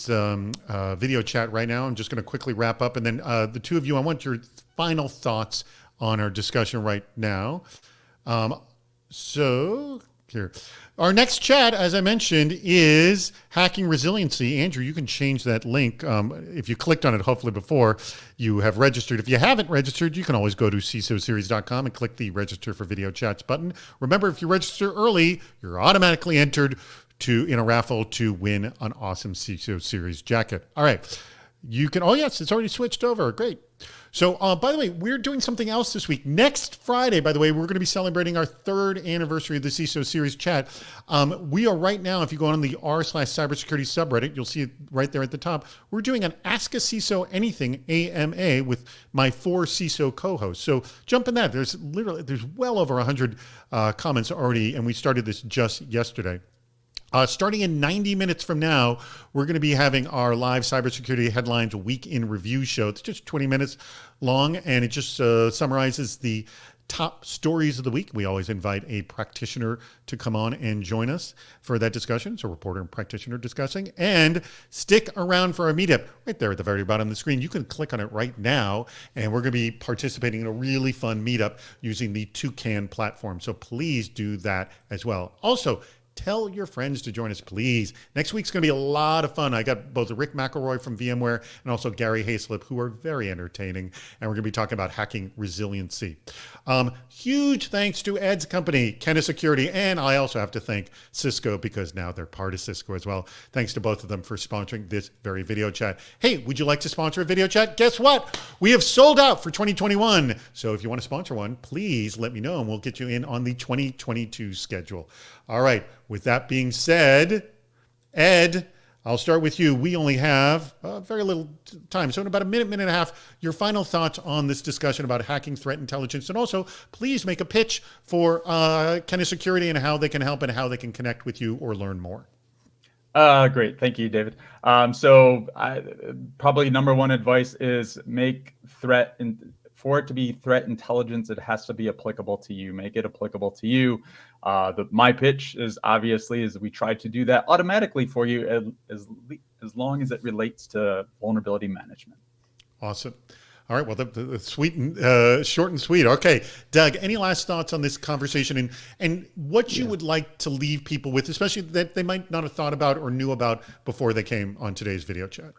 video chat right now. I'm just going to quickly wrap up, and then the two of you, I want your final thoughts on our discussion right now. So here. Our next chat, as I mentioned, is hacking resiliency. Andrew, you can change that link. If you clicked on it, hopefully before you have registered. If you haven't registered, you can always go to CISOseries.com and click the register for video chats button. Remember, if you register early, you're automatically entered in a raffle to win an awesome CISO Series jacket. All right. You can, oh yes, it's already switched over. Great. So, by the way, we're doing something else this week. Next Friday, by the way, we're going to be celebrating our 3rd anniversary of the CISO Series chat. We are right now, if you go on the r/cybersecurity subreddit, you'll see it right there at the top. We're doing an Ask a CISO Anything AMA with my 4 CISO co-hosts. So jump in that. There's well over 100 comments already, and we started this just yesterday. Starting in 90 minutes from now, we're going to be having our live cybersecurity headlines week in review show. It's just 20 minutes long, and it just summarizes the top stories of the week. We always invite a practitioner to come on and join us for that discussion. So reporter and practitioner discussing. And stick around for our meetup right there at the very bottom of the screen. You can click on it right now, and we're going to be participating in a really fun meetup using the Toucan platform. So please do that as well. Also, tell your friends to join us, please. Next week's going to be a lot of fun. I got both Rick McElroy from VMware and also Gary Hayslip, who are very entertaining, and we're going to be talking about hacking resiliency. Huge thanks to Ed's company, Kenna Security, and I also have to thank Cisco because now they're part of Cisco as well. Thanks to both of them for sponsoring this very video chat. Hey, would you like to sponsor a video chat? Guess what? We have sold out for 2021. So if you want to sponsor one, please let me know and we'll get you in on the 2022 schedule. All right. With that being said, Ed, I'll start with you. We only have very little time. So in about a minute and a half, your final thoughts on this discussion about hacking threat intelligence. And also, please make a pitch for Kenna Security and how they can help and how they can connect with you or learn more. Great. Thank you, David. So probably number one advice is make for it to be threat intelligence, it has to be applicable to you. Make it applicable to you. My pitch is we try to do that automatically for you as long as it relates to vulnerability management. Awesome. All right. Well, the sweet and short and sweet. Okay, Doug, any last thoughts on this conversation and what you would like to leave people with, especially that they might not have thought about or knew about before they came on today's video chat?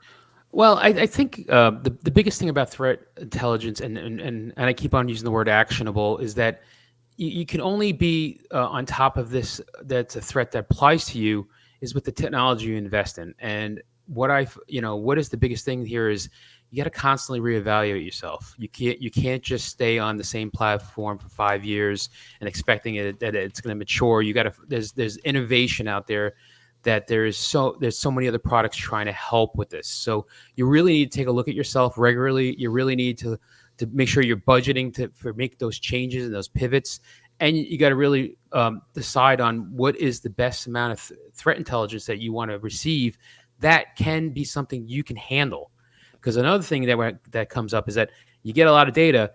Well, I think the biggest thing about threat intelligence, and I keep on using the word actionable, is that you can only be on top of this. That's a threat that applies to you is with the technology you invest in. And what is the biggest thing here is you got to constantly reevaluate yourself. You can't just stay on the same platform for 5 years and expecting that it's going to mature. You got to there's innovation out there. That there's so many other products trying to help with this. So you really need to take a look at yourself regularly. You really need to make sure you're budgeting for make those changes and those pivots. And you got to really decide on what is the best amount of threat intelligence that you want to receive that can be something you can handle. Because another thing that comes up is that you get a lot of data.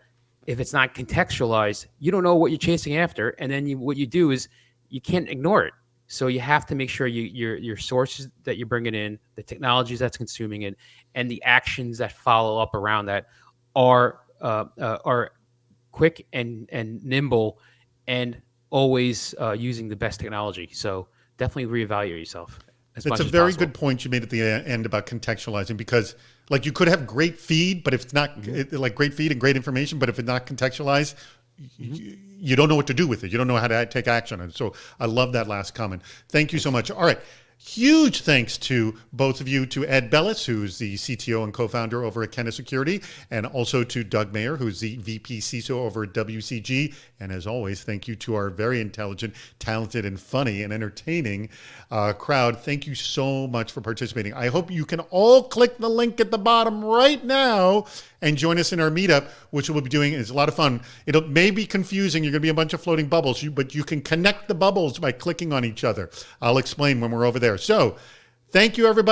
If it's not contextualized, you don't know what you're chasing after. And then what you do is you can't ignore it. So you have to make sure your sources that you're bringing in, the technologies that's consuming it, and the actions that follow up around that are quick and nimble, and always using the best technology. So definitely reevaluate yourself. It's a very good point you made at the end about contextualizing, because like you could have great feed, but if it's not like great feed and great information, but if it's not contextualized, you don't know what to do with it. You don't know how to take action on it. So I love that last comment. Thank you so much. All right. Huge thanks to both of you, to Ed Bellis, who's the CTO and co-founder over at Kenna Security, and also to Doug Mayer, who's the VP CISO over at WCG. And as always, thank you to our very intelligent, talented, and funny and entertaining crowd. Thank you so much for participating. I hope you can all click the link at the bottom right now and join us in our meetup, which we'll be doing. It's a lot of fun. It may be confusing. You're going to be a bunch of floating bubbles, but you can connect the bubbles by clicking on each other. I'll explain when we're over there. So thank you, everybody.